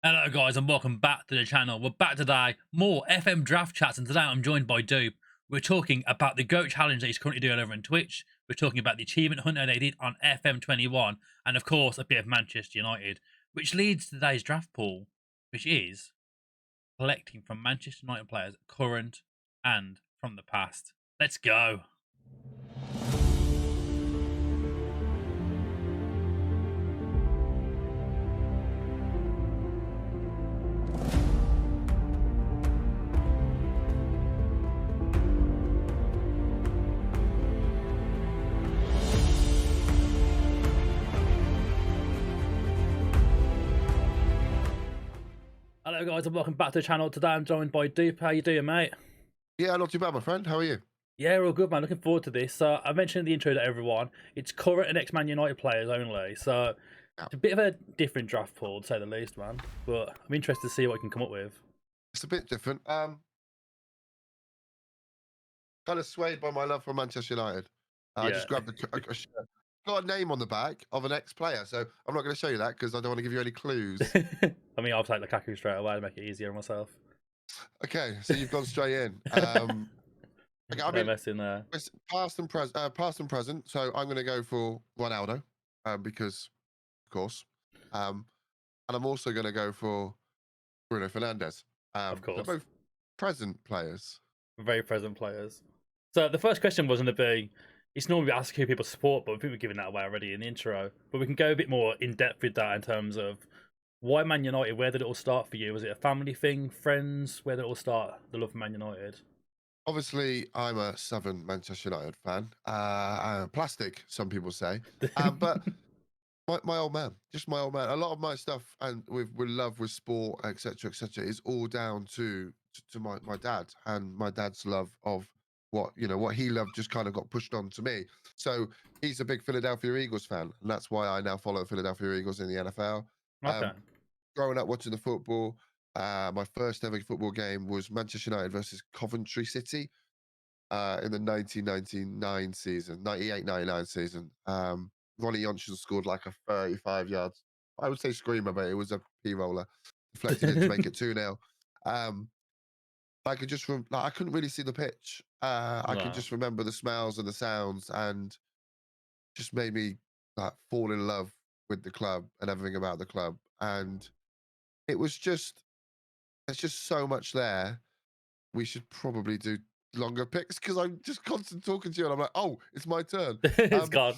Hello guys and welcome back to the channel. We're back today, more FM draft chats, and today I'm joined by Doop. We're talking about the GOAT challenge that he's currently doing over on Twitch. We're talking about the achievement hunter they did on FM21, and of course a bit of Manchester United, which leads to today's draft pool, which is collecting from Manchester United players current and from the past. Let's go. Hello guys and welcome back to the channel. Today I'm joined by Doop. How you doing, mate? Yeah, not too bad, my friend. How are you? Yeah, we're all good, man. Looking forward to this. So I mentioned in the intro to everyone, it's current and ex-Man United players only. So Yeah. it's a bit of a different draft pool, to say the least, man. But I'm interested to see what we can come up with. It's a bit different. Kind of swayed by my love for Manchester United. I Yeah. just grabbed a shirt. Got a name on the back of an ex-player, so I'm not going to show you that because I don't want to give you any clues. I mean, I'll take Lukaku straight away to make it easier on myself. Okay, so you've gone straight in. Okay, I No mean, messing there. it's past and present. So I'm going to go for Ronaldo, because, of course, and I'm also going to go for Bruno Fernandes. Of They're course. both present players. Very present players. So the first question was going to be, it's normally we ask who people support, but I think we've given that away already in the intro. But we can go a bit more in depth with that in terms of why Man United. Where did it all start for you? Was it a family thing, friends? Where did it all start? The love for Man United. Obviously, I'm a Southern Manchester United fan. Plastic, some people say. But my old man, just my old man. A lot of my stuff and with love with sport, etc., is all down to my dad and my dad's love of what he loved just kind of got pushed on to me. So he's a big Philadelphia Eagles fan, and that's why I now follow Philadelphia Eagles in the NFL. Okay. Um, Growing up watching the football, my first ever football game was Manchester United versus Coventry City in the 1999 season, 98-99 season. Ronnie Johnson scored like a 35 yards, I would say screamer, but it was a P roller, deflected in to make it 2-0. Um, I could just, I couldn't really see the pitch. I can No. just remember the smells and the sounds, and just made me like fall in love with the club and everything about the club. And it was just, there's just so much there. We should probably do longer picks because I'm just constant talking to you and I'm like, oh, it's my turn. It's Um, gone.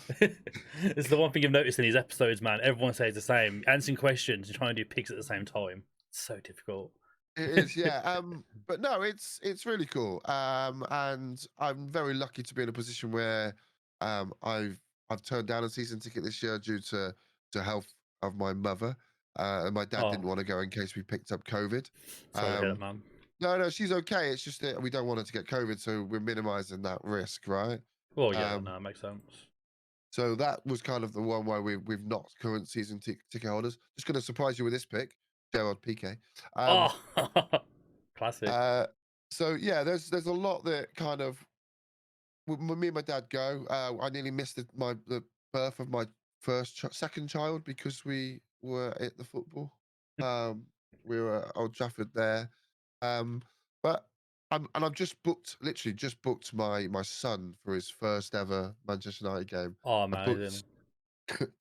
It's the one thing you've noticed in these episodes, man. Everyone says the same. Answering questions and trying to do picks at the same time. It's so difficult. it is, yeah. But no, it's really cool. And I'm very lucky to be in a position where I've turned down a season ticket this year due to health of my mother. And my dad didn't Oh, want to go in case we picked up COVID. sorry to hear that, Um, man. no, she's okay. It's just that we don't want her to get COVID, so we're minimizing that risk, right? Well, yeah, Um, no, it makes sense. So that was kind of the one where we've not current season ticket holders. Just going to surprise you with this pick, Gerard Piqué. Um, Oh, classic. uh, so yeah, there's a lot that kind of when me and my dad go. I nearly missed the birth of my second child because we were at the football. Um, we were at Old Trafford there, but I've just booked, literally just booked my son for his first ever Manchester United game. Oh, I booked amazing.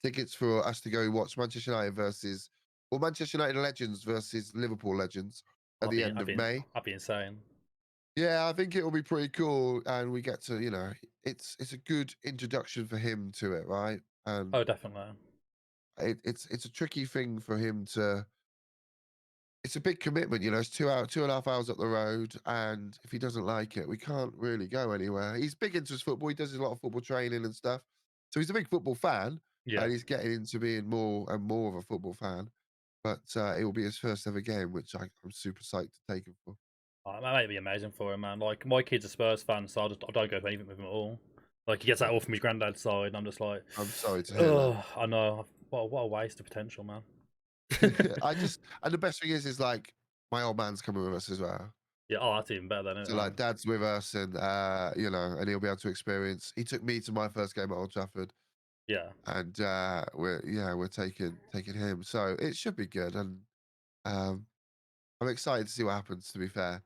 tickets for us to go watch Manchester United Manchester United legends versus Liverpool legends at I'll the be, end I'll of be, May. I'll be insane. Yeah, I think it will be pretty cool, and we get to, it's a good introduction for him to it, right? And Oh, definitely. it's a tricky thing for him to. It's a big commitment, It's 2.5 hours up the road, and if he doesn't like it, we can't really go anywhere. He's big into his football. He does a lot of football training and stuff, so he's a big football fan, Yeah. and he's getting into being more and more of a football fan. But it will be his first ever game, which I'm super psyched to take him for. Oh, that might be amazing for him, man. Like, my kid's a Spurs fan, so I don't go for anything with him at all. Like, he gets that all from his granddad's side, and I'm just like, I'm sorry to hear that. oh, I know. What a waste of potential, man. And the best thing is like my old man's coming with us as well. Yeah, oh, that's even better than it, So like man. dad's with us, and and he'll be able to experience. He took me to my first game at Old Trafford, Yeah. and we're taking him. So it should be good. And Um, I'm excited to see what happens. To be fair,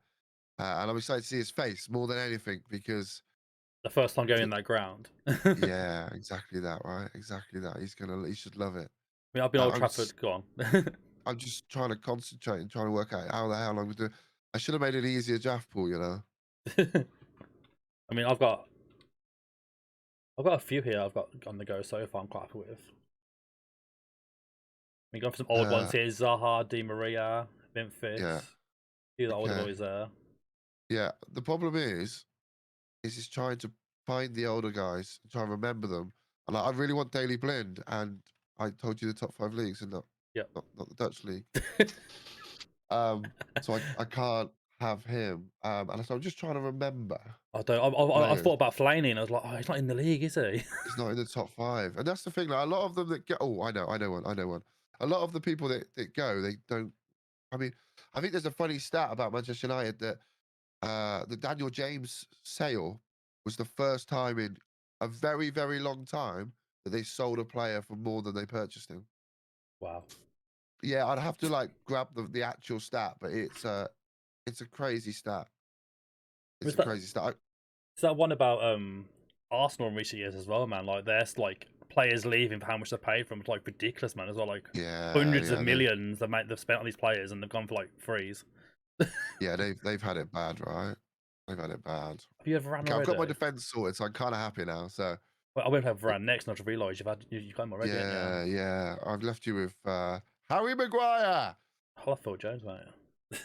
and I'm excited to see his face more than anything because The first time going in that ground. yeah, exactly that, right? Exactly that. He should love it. I mean, I've been Old I'm Trafford. Go on. I'm just trying to concentrate and trying to work out how the hell I'm going to do. I should have made an easier draft pool, you know. I mean, I've got a few here I've got on the go so far. I'm quite happy with. We got some old ones Uh, here: Zaha, Di Maria, Memphis. yeah, A few of the older okay, boys there. yeah. The problem is just trying to find the older guys, and try and remember them. And I really want Daily Blind, and I told you the top 5 leagues, and Yep. not the Dutch league. So I can't have him. And so I'm just trying to remember I don't. I players. thought about Fellaini, and I was like, oh, he's not in the league, is he? He's not in the top 5, and that's the thing. Like a lot of them that get. Oh, I know one. A lot of the people that go, they don't. I mean, I think there's a funny stat about Manchester United that the Daniel James sale was the first time in a very, very long time that they sold a player for more than they purchased him. Wow. Yeah, I'd have to like grab the actual stat, but it's a crazy stat. It's Was a that crazy stat. is that one about Arsenal in recent years as well, man? Like there's like players leaving for how much they paid for them. It's like ridiculous, man. As well, like hundreds of Yeah, millions they've spent on these players, and they've gone for like frees. they've had it bad, right? They've had it bad. Have you ever ran Okay, I've got my already? defense sorted, so I'm kind of happy now. So Well, I went to have Varane next, and I just realised you've got him already, haven't you? yeah, I've left you with Harry Maguire. I love Phil Jones, mate.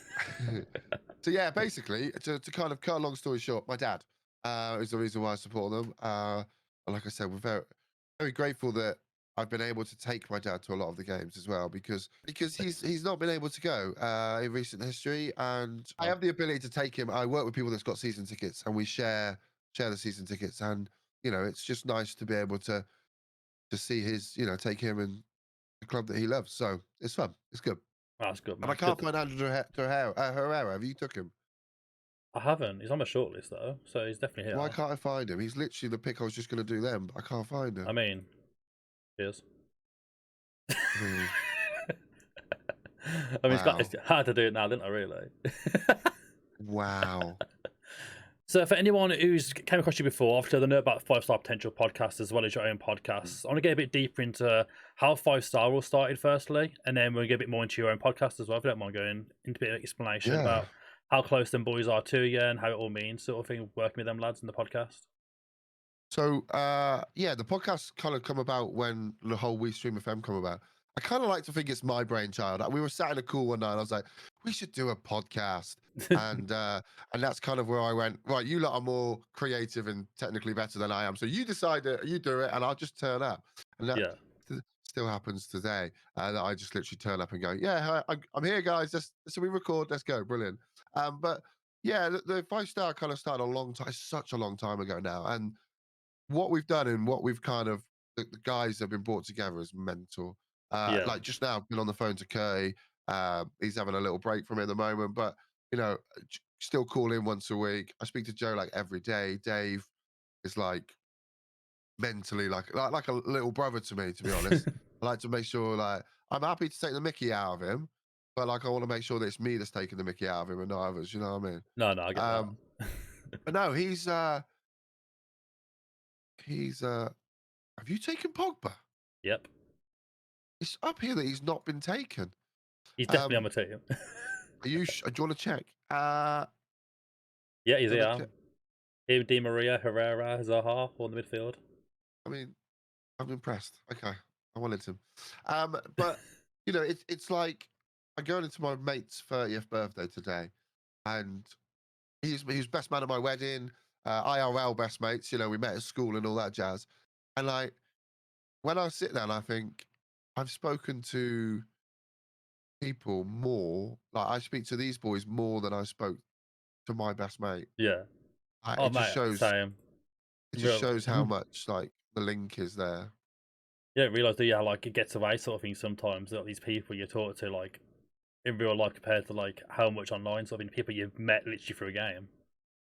So yeah, basically, to kind of cut a long story short, my dad is the reason why I support them. And like I said, we're very grateful that I've been able to take my dad to a lot of the games as well because he's not been able to go in recent history, and I have the ability to take him. I work with people that's got season tickets, and we share the season tickets, and it's just nice to be able to see his take him and the club that he loves. So it's fun. It's good. That's good, And I man. can't Good. find Andrew Herrera. Have you took him? I haven't. He's on my shortlist though, so he's definitely Why here. can't I find him? He's literally the pick I was just going to do then, but I can't find him. I mean, cheers. I mean, I mean, wow. it's hard to do it now, didn't I? Really. Wow. So, for anyone who's came across you before, obviously they know about 5-Star Potential podcast as well as your own podcasts. I want to get a bit deeper into how 5-Star all started, firstly, and then we'll get a bit more into your own podcast as well. If you don't mind going into a bit of explanation Yeah. about how close them boys are to you and how it all means, sort of thing, working with them lads in the podcast. So, yeah, the podcast kind of come about when the whole We Stream FM come about. I kind of like to think it's my brainchild. We were sat in a cool one night, and I was like, we should do a podcast. And that's kind of where I went, right, you lot are more creative and technically better than I am. So you decide it, you do it, and I'll just turn up. And that Yeah. still happens today. That I just literally turn up and go, yeah, I'm here, guys. So we record. Let's go. Brilliant. But yeah, the 5-Star kind of started a long time, such a long time ago now. And what we've done and what we've kind of the guys have been brought together as mental. Yeah. Like just now, I've been on the phone to Curry. He's having a little break from it at the moment, but still call in once a week. I speak to Joe like every day. Dave is like mentally like a little brother to me, to be honest. I like to make sure like I'm happy to take the Mickey out of him, but like I want to make sure that it's me that's taking the Mickey out of him and not others. You know what I mean? No, I get that. But no, he's have you taken Pogba? Yep. It's up here that he's not been taken. He's definitely on Um, my team. do you want to check? Yeah, he's Do you wanna here. check? Him, Di Maria, Herrera, Zaha, all in the midfield. I mean, I'm impressed. Okay, I wanted him. But it's like I'm going into my mate's 30th birthday today, and he was best man at my wedding. IRL best mates. We met at school and all that jazz. And like when I sit there and I think I've spoken to people more, like I speak to these boys more than I spoke to my best mate. Yeah. Oh, It just mate, shows. same. It just Real. shows how much like the link is there. You don't realise, do you, how like it gets away sort of thing sometimes that these people you talk to like in real life compared to like how much online sort of thing, people you've met literally through a game.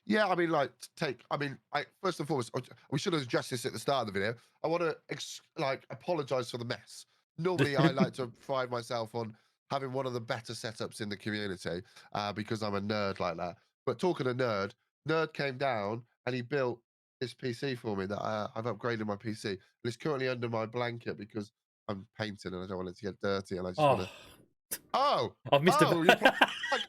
Yeah, I mean, like, I first and foremost, we should have addressed this at the start of the video. I want to apologize for the mess. Normally, I like to pride myself on having one of the better setups in the community because I'm a nerd like that. But talking of nerd came down and he built this PC for me that I've upgraded my PC. And it's currently under my blanket because I'm painting and I don't want it to get dirty. And I just want Oh, to. Oh, I've missed oh, you're. a.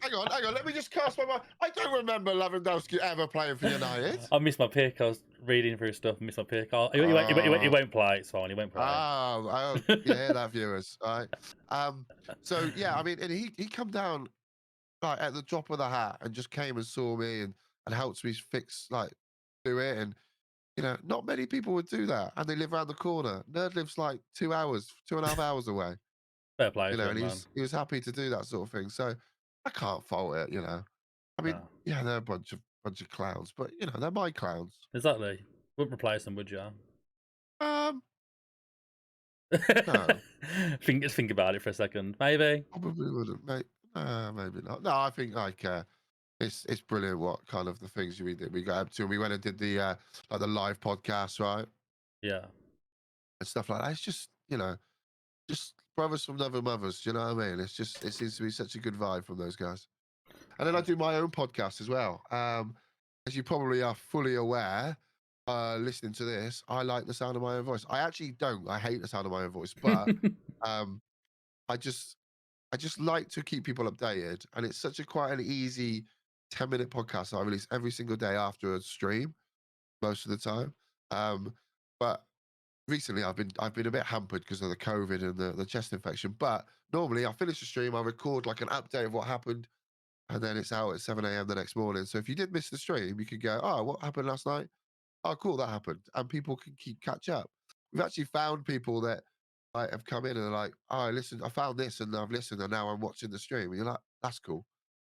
Hang on. Let me just cast my mind. I don't remember Lewandowski ever playing for United. I missed my pick. I was reading through stuff. I missed my pick. He won't play. It's fine. He won't play. Oh, you hear that, viewers? All right. So yeah, I mean, and he come down like at the drop of the hat and just came and saw me and helped me do it. And not many people would do that, and they live around the corner. Nerd lives like 2 hours, 2.5 hours away. Fair play to And him, man. he was happy to do that sort of thing. So I can't fault it. I mean, No. yeah, they're a bunch of clowns, but they're my clowns. Exactly. Wouldn't replace them, would you? No, Think about it for a second. Maybe. probably wouldn't, mate. Maybe not. No, I think it's brilliant what kind of the things we did. We got up to, and we went and did the like the live podcast, right, Yeah. and stuff like that. It's just just brothers from other mothers. Do you know what I mean? It seems to be such a good vibe from those guys. And then I do my own podcast as well. As you probably are fully aware, listening to this, I like the sound of my own voice. I actually don't. I hate the sound of my own voice, but um, I just like to keep people updated. And it's such a quite an easy 10-minute podcast that I release every single day after a stream, most of the time. But recently I've been a bit hampered because of the COVID and the chest infection. But normally I finish the stream, I record like an update of what happened, and then it's out at 7 a.m. the next morning. So if you did miss the stream, you could go, oh, what happened last night? Oh, cool, that happened. And people can catch up. We've actually found people that have come in and are like, oh, listen, I found this and I've listened and now I'm watching the stream. And you're like, that's cool.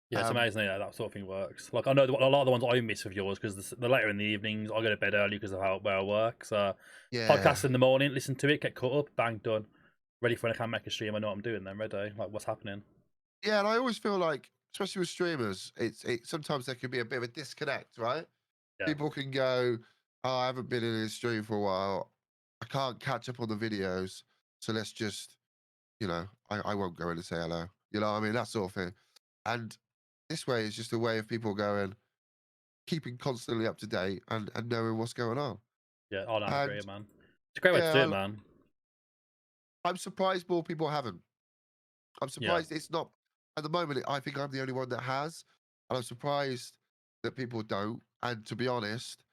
Yeah, it's amazing that sort of thing works. Like, I know a lot of the ones I miss of yours because the later in the evenings, I go to bed early because of where I work. So, Yeah. podcast in the morning, listen to it, get caught up, bang, done. Ready for when I can make a stream. I know what I'm doing then, ready. Like, what's happening. Yeah, and I always feel like, especially with streamers, sometimes there can be a bit of a disconnect, right? Yeah. People can go, oh, I haven't been in a stream for a while. I can't catch up on the videos. So let's just, I won't go in and say hello. You know what I mean? That sort of thing. And this way is just a way of people keeping constantly up to date and knowing what's going on. Yeah, I And agree, man. It's a great way to do it, man. I'm surprised more people haven't. I'm surprised it's not, at the moment, I think I'm the only one that has. And I'm surprised that people don't. And to be honest,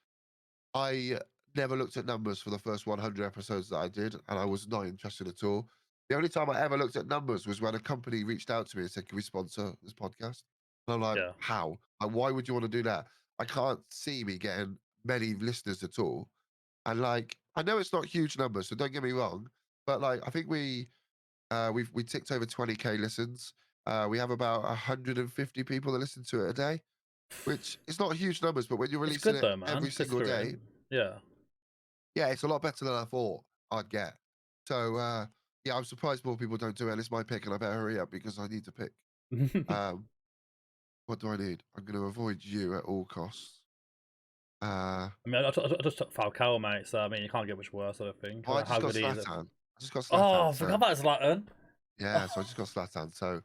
I never looked at numbers for the first 100 episodes that I did, and I was not interested at all. The only time I ever looked at numbers was when a company reached out to me and said, can we sponsor this podcast? And I'm like, how? Like, why would you want to do that? I can't see me getting many listeners at all. And like, I know it's not huge numbers, so don't get me wrong, but like, I think we ticked over 20k listens. We have about 150 people that listen to it a day, which is not huge numbers, but when you're releasing it every single day, yeah, it's a lot better than I thought I'd get. So yeah, I'm surprised more people don't do it. And it's my pick, and I better hurry up because I need to pick. What do I need? I'm going to avoid you at all costs. I mean, I just took Falcao, mate. So I mean, you can't get much worse, I don't think. Oh, I just got Zlatan. Oh, I forgot about Zlatan. Yeah, so I just got Zlatan. So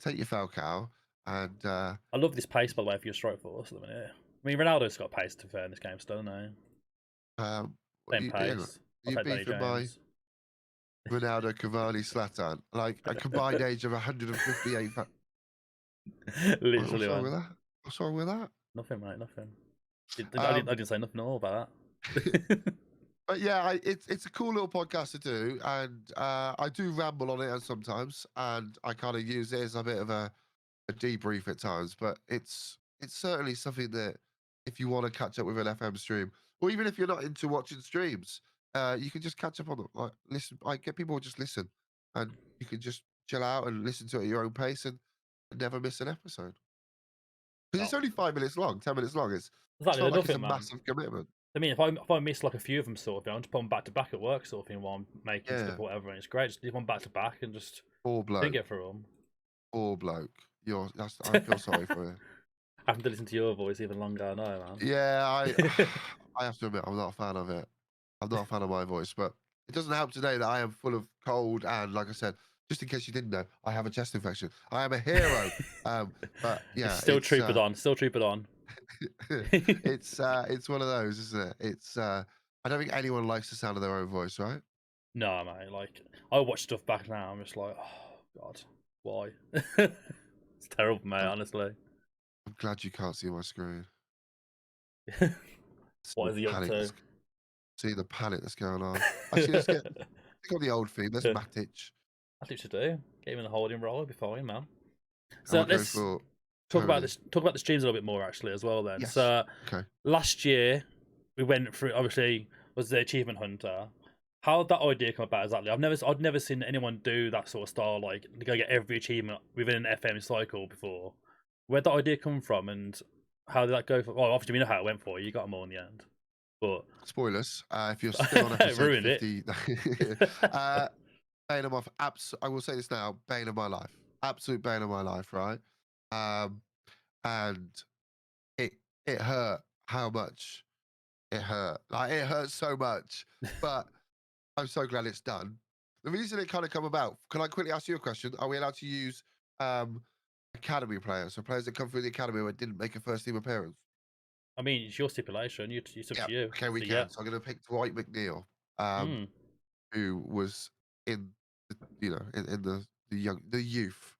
take your Falcao. And I love this pace, by the way, for your strike force at the minute. I mean, Ronaldo's got pace to fair in this game still, no? Same pace. You beat for my Ronaldo, Cavani, Zlatan, like a combined age of 158. Literally, what's wrong with that? Nothing, mate. Nothing. I didn't say nothing at all about that. But yeah, it's a cool little podcast to do, and I do ramble on it sometimes, and I kind of use it as a bit of a debrief at times. But it's certainly something that if you want to catch up with an FM stream, or even if you're not into watching streams, you can just catch up on them. Like, listen, I get people just listen, and you can just chill out and listen to it at your own pace and never miss an episode. Because it's only 5 minutes long, 10 minutes long. It's not like it's a massive commitment. I mean, if I miss like a few of them sort of thing, I'll just put them back to back at work sort of thing while I'm making stuff or whatever, and it's great. Just do one back to back and just get through them. Poor bloke. I feel sorry for you. Having to listen to your voice even longer, I know, man. Yeah, I have to admit, I'm not a fan of it. I'm not a fan of my voice, but it doesn't help today that I am full of cold and, like I said, Just in case you didn't know, I have a chest infection. I am a hero. But It's yeah, still trooping on. Still trooping on. it's one of those, isn't it? I don't think anyone likes the sound of their own voice, right? No, mate. Like I watch stuff back now. I'm just like, oh god, why? It's terrible, mate. I'm, Honestly. I'm glad you can't see my screen. See What the is he up panic to? that's, see the panic that's going on. Actually, let's stick on the old theme. Let's Matic, I think should do. Get him in the holding role. It'll be fine, man. and So we'll go let's for talk about Tony. this. Talk about the streams a little bit more, actually, as well. Then, Yes. so Okay. last year we went through. Obviously, was the achievement hunter. How did that idea come about exactly? I'd never seen anyone do that sort of style, like to go get every achievement within an FM cycle before. Where'd that idea come from, and how did that go? Well, obviously we know how it went for you. You got them all in the end, but Spoilers. If you're still on episode ruined 50, it. bane of my, I will say this now, bane of my life, absolute bane of my life, right? And it hurt how much it hurt. Like it hurt so much, but I'm so glad it's done. The reason it kind of come about, can I quickly ask you a question? Are we allowed to use academy players, so players that come through the academy but didn't make a first team appearance? I mean, it's your stipulation. It's up Yeah, to you. okay, we So, can. yeah. So I'm going to pick Dwight McNeil, Hmm. who was in, in the youth,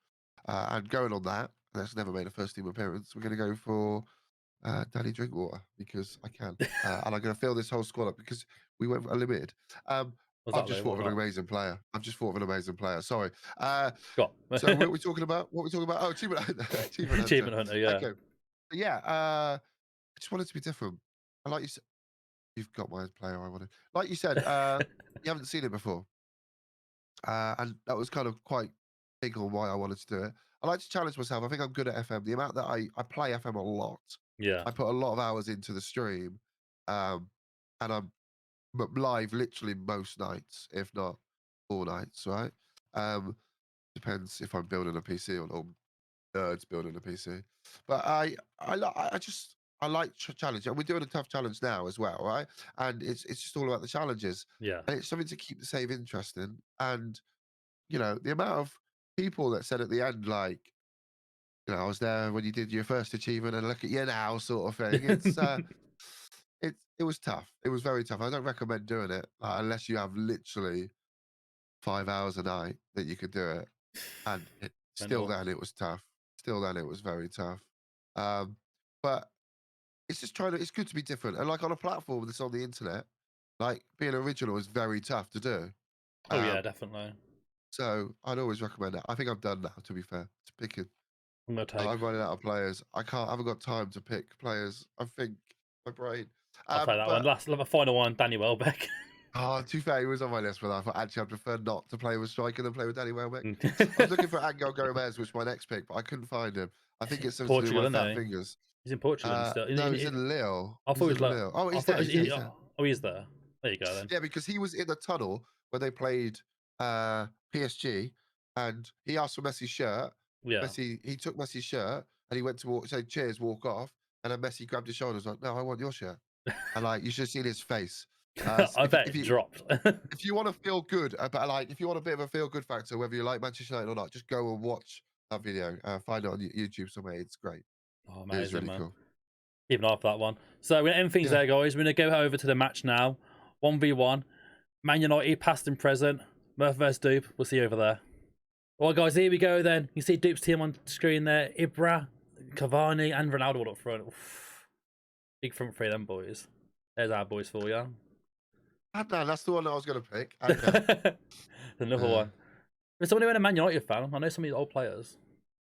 and going on that. That's never made a first team appearance. We're going to go for Danny Drinkwater because I can, and I'm going to fill this whole squad up because we went unlimited. I've just Exactly. thought Why of an not? amazing player. I've just thought of an amazing player. Sorry. Got So what are we talking about? What are we talking about? Oh, achievement, achievement hunter. achievement hunter. Yeah. Okay. Yeah. I just wanted to be different. I like you. You've got my player I wanted. Like you said, you haven't seen it before. And that was kind of quite big on why I wanted to do it. I like to challenge myself. I think I'm good at FM. The amount that I play FM a lot, Yeah. I put a lot of hours into the stream. And I'm live literally most nights, if not all nights, right? Depends if I'm building a PC or not. Nerds building a PC. But I like challenge, and we're doing a tough challenge now as well, right? And it's just all about the challenges, Yeah. and it's something to keep the save interesting. And the amount of people that said at the end, like, I was there when you did your first achievement, and look at you now, sort of thing. It was tough. It was very tough. I don't recommend doing it unless you have literally 5 hours a night that you could do it. And still Mental. then it was tough. Still then it was very tough. But it's good to be different. And like on a platform that's on the internet, like being original is very tough to do. Oh yeah, Um, definitely. so I'd always recommend that. I think I've done now, to be fair. It's picking. I'm gonna take. I'm running out of players. I haven't got time to pick players. I think my brain. I'll take that one. But Last, the final one. Danny Welbeck. to be fair, he was on my list, but I thought actually I'd prefer not to play with striker than play with Danny Welbeck. I was looking for Angel Gomez, which was my next pick, but I couldn't find him. I think it's something to do Portugal, with my fat isn't he? fingers. He's in Portugal and still. No, he's in Lille. I thought He's he was in like. Lille. Oh, I he's thought. there. He's there. He's there. Oh, he's there. There you go then. Yeah, because he was in the tunnel when they played PSG, and he asked for Messi's shirt. Yeah. He took Messi's shirt and he went to say cheers, walk off, and then Messi grabbed his shoulders like, "No, I want your shirt." And like you should have seen his face. I bet it dropped. If you want to feel good about if you want a bit of a feel good factor, whether you like Manchester United or not, just go and watch that video. Find it on YouTube somewhere. It's great. Oh, It is amazing, really man. cool. Keeping off that one. So we're gonna end things there, guys. We're gonna go over to the match now. 1v1. Man United, past and present. Murph vs Doop. We'll see you over there. Well, guys, here we go then. You see Doop's team on screen there. Ibra, Cavani, and Ronaldo all up front. Oof. Big front three, them boys. There's our boys for you. Adnan, that's the one that I was going to pick. Another one. There's somebody who a Man United fan. I know some of these old players.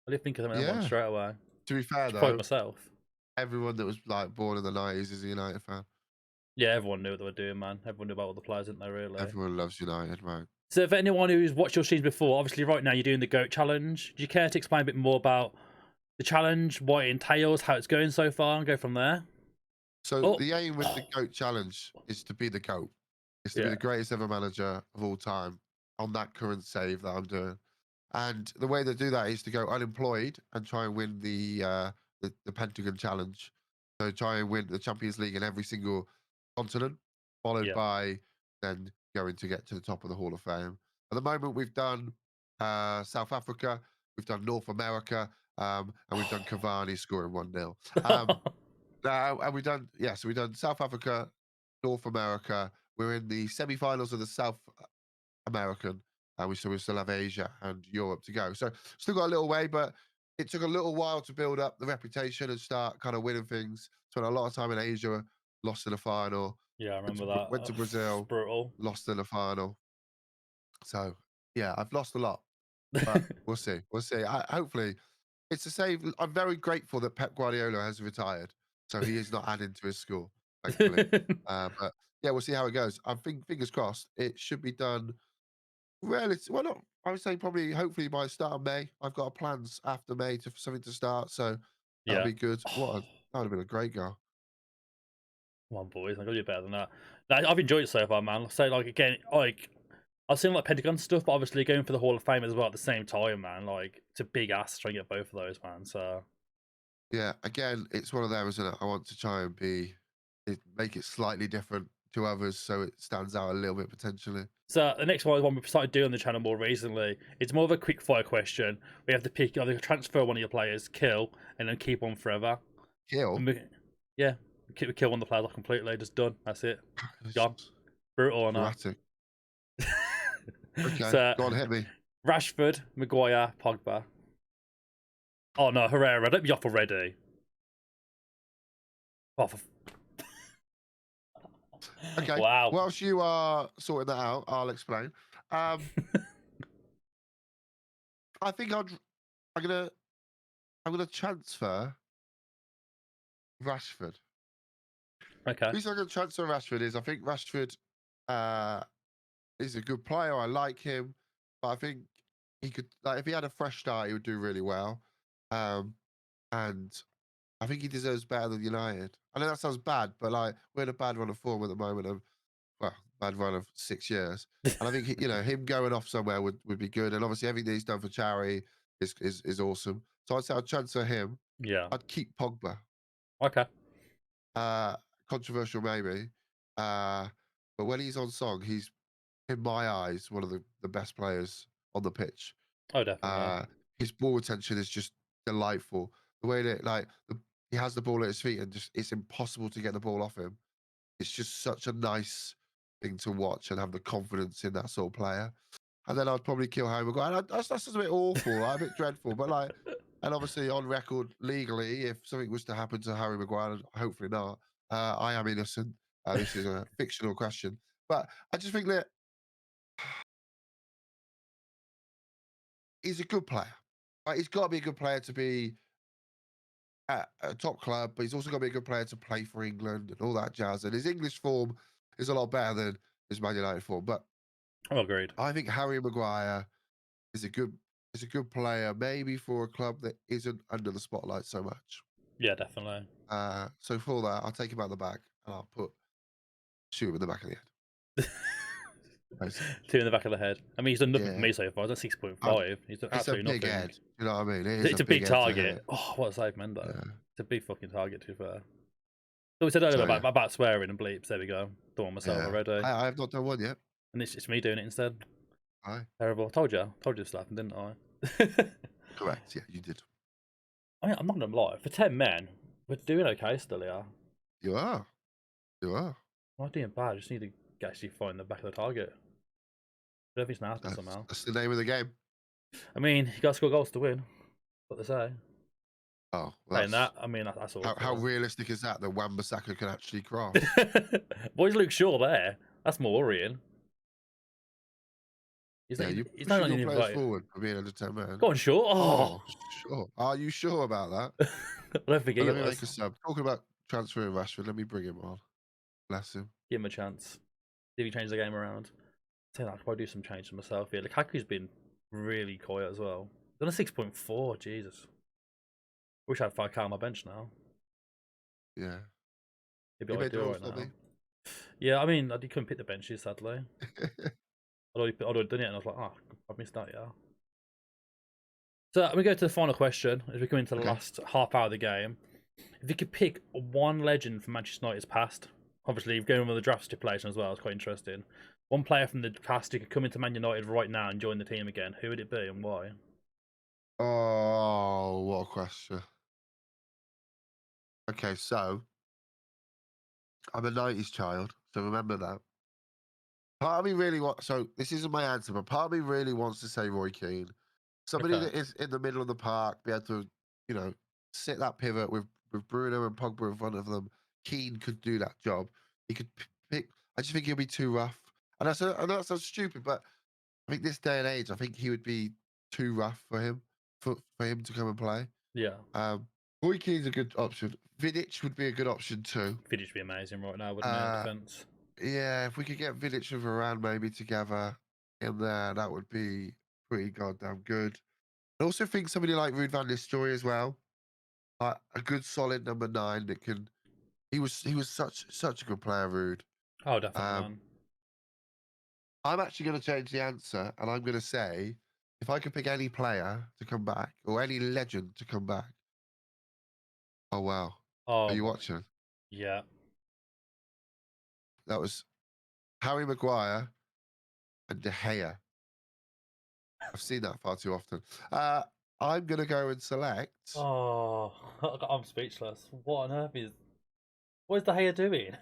I did think of them in that one straight away. To be fair, Quote though, myself. everyone that was like born in the 90s is a United fan. Yeah, everyone knew what they were doing, man. Everyone knew about all the players, didn't they, really? Everyone loves United, right? So for anyone who's watched your streams before, obviously right now you're doing the GOAT challenge. Do you care to explain a bit more about the challenge, what it entails, how it's going so far, and go from there? So the aim with the GOAT challenge is to be the GOAT. It's to be the greatest ever manager of all time on that current save that I'm doing. And the way to do that is to go unemployed and try and win the Pentagon challenge. So try and win the Champions League in every single continent, followed by then going to get to the top of the Hall of Fame. At the moment, we've done South Africa. We've done North America, and we've done Cavani scoring 1-0. And we've done so we've done South Africa, North America. We're in the semi-finals of the South American, and we still have Asia and Europe to go. So still got a little way, but it took a little while to build up the reputation and start kind of winning things. Spent a lot of time in Asia, lost in the final. Yeah, I remember that. Went to Brazil, brutal. lost in the final. So yeah, I've lost a lot, but we'll see. We'll see. Hopefully, it's the same. I'm very grateful that Pep Guardiola has retired, so he is not adding to his score, thankfully. But yeah, we'll see how it goes. I think fingers crossed it should be done. Well, not. I would say probably, hopefully by the start of May. I've got plans after May for something to start, so that'll Yeah. be good. That would have been a great goal. Come on, boys, I'm gonna do better than that. I've enjoyed it so far, man. So, like, again, like, I've seen like Pentagon stuff, but obviously going for the Hall of Fame as well at the same time, man. Like, it's a big ass trying to get both of those, man. So Yeah, again, it's one of them, isn't it? I want to try and make it slightly different to others, so it stands out a little bit potentially. So the next one we've started doing on the channel more recently. It's more of a quick fire question. We have to pick either transfer one of your players, kill, and then keep one forever. Kill? Yeah, kill one of the players off completely. Just done. That's it. Gone. Brutal or not? Dramatic. Okay, so, go on, hit me. Rashford, Maguire, Pogba. Oh no, Herrera. Don't be off already. Oh, Okay. Wow. Whilst you are sorting that out, I'll explain. I think I'm gonna transfer Rashford. Okay. The reason I'm gonna transfer Rashford is I think Rashford is a good player. I like him, but I think he could, like, if he had a fresh start, he would do really well. And I think he deserves better than United. I know that sounds bad, but like, we're in a bad run of form at the moment, of bad run of 6 years. And I think him going off somewhere would be good. And obviously everything he's done for charity is awesome. So I'd say I'd transfer him. Yeah. I'd keep Pogba. Okay. Controversial maybe. But when he's on song, he's, in my eyes, one of the best players on the pitch. Oh, definitely. His ball retention is just delightful. The way that he has the ball at his feet and just it's impossible to get the ball off him. It's just such a nice thing to watch and have the confidence in that sort of player. And then I'd probably kill Harry Maguire. That's just a bit awful, right? A bit dreadful. But like, and obviously on record legally, if something was to happen to Harry Maguire, hopefully not, I am innocent. This is a fictional question. But I just think that he's a good player. Right? He's got to be a good player to be at a top club, but he's also got to be a good player to play for England and all that jazz. And his English form is a lot better than his Man United form. But I'm agreed. I think Harry Maguire is a good player, maybe for a club that isn't under the spotlight so much. Yeah, definitely. So for that, I'll take him out of the back and I'll shoot him in the back of the head. Two in the back of the head. I mean, he's done nothing for me so far. He's done 6.5. He's done absolutely it's a big nothing. head. You know what I mean? It's a big target. Oh, what a save, man! Though it's a big fucking target. To be fair. So we said earlier about swearing and bleeps. There we go. Done one myself already. I have not done one yet. And it's me doing it instead. Aye. Terrible. Told you this happened, didn't I? Correct. Yeah, you did. I mean, I'm not gonna lie. For 10 men, we're doing okay still, yeah. You are. I'm not doing bad. I just need to actually find the back of the target. Everything's gonna happen somehow. That's the name of the game. I mean, you gotta score goals to win. What they say. Oh, well, saying that, I mean, that's all. How realistic is that Wan-Bissaka can actually cross? Boys, Luke Shaw there. That's more worrying. He's not pushing your players forward for being under 10 men. Go on, Shaw. Oh, sure. Are you sure about that? I don't think he Let me make a sub. Talking about transferring Rashford, let me bring him on. Bless him. Give him a chance. See if he changes the game around. I could probably do some changes myself. Yeah, Lukaku's been really quiet as well. Done a 6.4. Jesus. Wish I had 5k on my bench now. Yeah. Maybe I do right now. Yeah, I mean, I couldn't pick the benches, sadly. I'd already done it, and I was like, oh, I've missed that, yeah. So we go to the final question as we come into the last half hour of the game. If you could pick one legend from Manchester United's past, obviously going with the draft stipulation as well, it's quite interesting. One player from the past who could come into Man United right now and join the team again. Who would it be and why? Oh, what a question. Okay, so I'm a 90s child, so remember that. Part of me really wants, so this isn't my answer, but part of me really wants to say Roy Keane. Somebody Okay. that is in the middle of the park, be able to, you know, sit that pivot with Bruno and Pogba in front of them. Keane could do that job. He could pick. I just think he'll be too rough. And I know that sounds stupid, but I think this day and age, I think he would be too rough for him for him to come and play. Yeah. Roy Keane's a good option. Vidic would be a good option too. Vidic would be amazing right now, wouldn't it, in Uh, defence? yeah, if we could get Vidic and Varane maybe together in there, that would be pretty goddamn good. I also think somebody like Ruud van Nistelrooy as well, like a good solid number 9 that can. He was such a good player, Ruud. Oh, definitely, Um, man. I'm actually going to change the answer, and I'm going to say if I could pick any player to come back or any legend to come back. Oh wow, are Oh you my, watching? yeah. That was Harry Maguire and De Gea. I've seen that far too often. I'm going to go and select. Oh, I'm speechless. What on earth is? What is the Haya doing?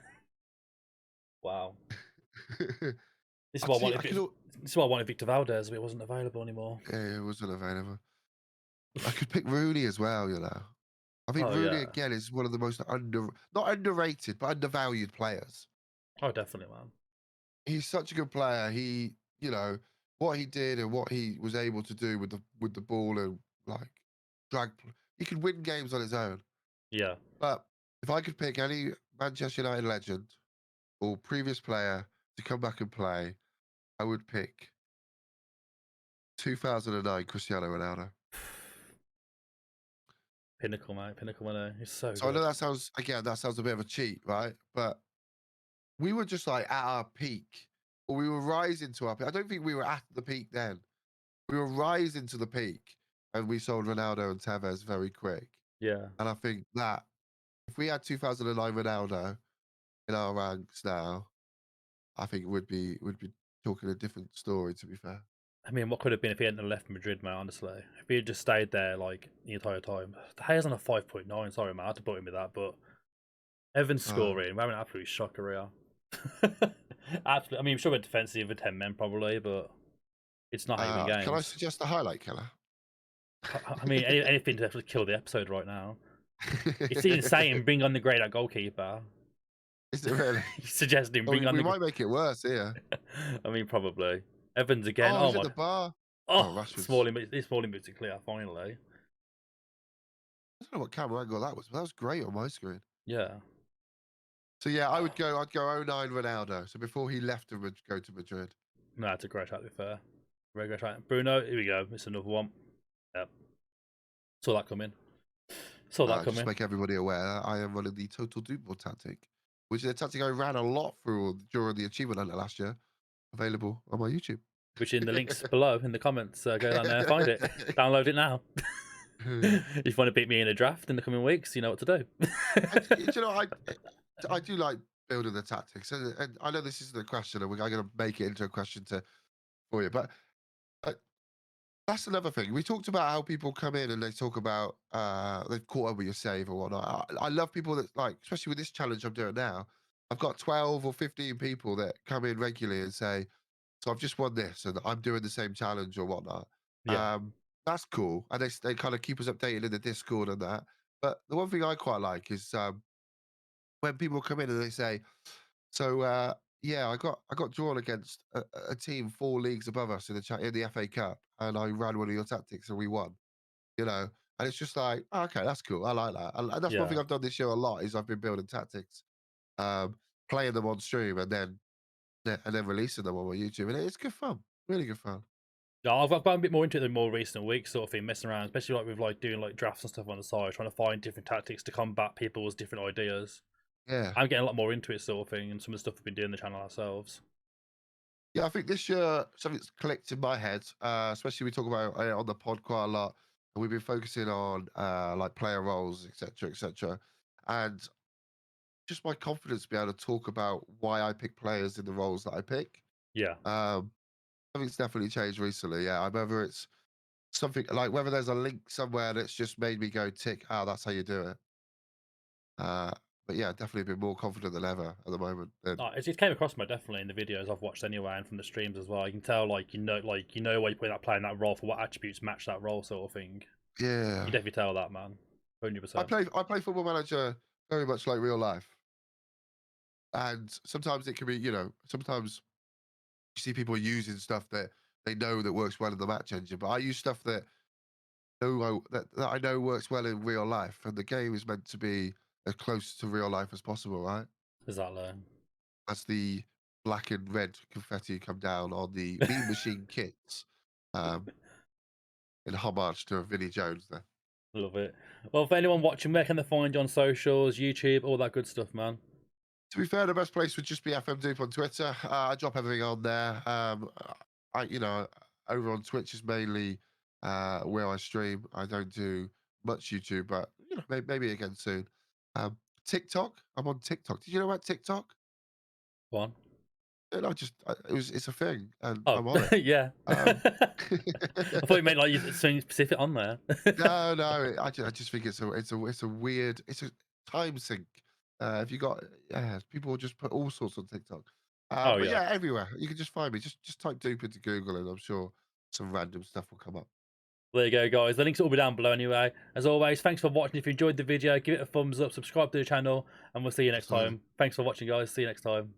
Wow. This is I why I see. wanted. This is why I wanted Victor Valdez, but it wasn't available anymore. Yeah, it wasn't available. I could pick Rooney as well. I think Oh Rooney yeah. again is one of the most not underrated, but undervalued players. Oh, definitely, man. He's such a good player. What he did and what he was able to do with the ball and like drag. He could win games on his own. Yeah. But if I could pick any Manchester United legend or previous player to come back and play, I would pick 2009 Cristiano Ronaldo. Pinnacle, mate. Pinnacle winner. He's so So I know good. that sounds a bit of a cheat, right? But we were just like at our peak, or we were rising to our peak. I don't think we were at the peak then. We were rising to the peak, and we sold Ronaldo and Tevez very quick. Yeah. And I think that if we had 2009 Ronaldo in our ranks now, I think we'd be talking a different story. To be fair, I mean, what could have been if he hadn't left Madrid, mate? Honestly, if he had just stayed there like the entire time. The Haya's on a 5.9. Sorry, man. I had to put him with that, but Evans uh, scoring. We're having an absolute shocker here. Absolutely. I mean, I'm sure we're defensive with 10 men probably, but it's not how you win can I games. suggest a highlight killer? I mean, anything to actually kill the episode right now. It's insane. Bring on the great goalkeeper. Is it really? Suggesting Oh, bring on we the. might make it worse here. I mean, probably Evans again. Oh, Oh he's at my. the bar. Oh, Oh, Rashford's. Smalling boots are clear finally. I don't know what camera angle that was, but that was great on my screen. Yeah. So yeah, I'd go 09 Ronaldo. So before he left to go to Madrid. No, it's a great shot to be fair. Very great shot. Bruno, here we go. It's another one. Yep. Saw that coming. Saw that Just coming. make everybody aware, I am running the total Doop tactic, which is a tactic I ran a lot through during the achievement hunter last year. Available on my YouTube. Which in the links below in the comments. Go down there, find it, download it now. If you want to beat me in a draft in the coming weeks, you know what to do. I do like building the tactics, and I know this isn't a question, and I'm going to make it into a question for you, but that's another thing. We talked about how people come in and they talk about they've caught up with your save or whatnot. I love people that like, especially with this challenge I'm doing now. I've got 12 or 15 people that come in regularly and say, "So I've just won this, and I'm doing the same challenge or whatnot." Yeah. That's cool, and they kind of keep us updated in the Discord and that. But the one thing I quite like is when people come in and they say, "So yeah, I got drawn against a team 4 leagues above us in the FA Cup, and I ran one of your tactics and we won." And it's just like, "Oh, okay, that's cool. I like that." And that's one Yeah. thing I've done this year a lot is I've been building tactics, um, playing them on stream, and then releasing them on my YouTube, and it's good fun, really good fun. Yeah, I've gotten a bit more into it in more recent weeks, sort of thing, messing around, especially like with like doing like drafts and stuff on the side, trying to find different tactics to combat people's different ideas. Yeah, I'm getting a lot more into it, sort of thing, and some of the stuff we've been doing on the channel ourselves. yeah. I think this year something's clicked in my head, especially we talk about on the pod quite a lot, and we've been focusing on like player roles, etc., etc., and just my confidence to be able to talk about why I pick players in the roles that I pick. Yeah. Something's definitely changed recently. Yeah, whether it's something like whether there's a link somewhere that's just made me go tick. Oh, that's how you do it. Uh, but yeah, definitely been more confident than ever at the moment. Then It came across me definitely in the videos I've watched anyway, and from the streams as well. You can tell, like you know where you put that player in that role for what attributes match that role, sort of thing. yeah, You definitely tell that, man. 100%. I play Football Manager very much like real life, and sometimes it can be sometimes you see people using stuff that they know that works well in the match engine, but I use stuff that I know works well in real life, and the game is meant to be as close to real life as possible, right? Exactly. As the black and red confetti come down on the Mean Machine kits, um, in homage to Vinnie Jones there. Love it. Well, for anyone watching, where can they find you on socials, YouTube, all that good stuff, man? To be fair, the best place would just be FM Doop on Twitter. I drop everything on there. Over on Twitch is mainly where I stream. I don't do much YouTube, but maybe again soon. TikTok, I'm on TikTok. Did you know about TikTok? Go on. And it's a thing, and Oh, I'm on it. yeah. Um, I thought you meant like something specific on there. no, I just think it's a weird, it's a time sink. If you got, yeah, people will just put all sorts on TikTok. Oh But yeah. yeah, everywhere you can just find me. Just type Doop into Google, and I'm sure some random stuff will come up. There you go, guys. The links will all be down below anyway. As always, thanks for watching. If you enjoyed the video, give it a thumbs up, subscribe to the channel, and we'll see you next Absolutely. time. Thanks for watching, guys. See you next time.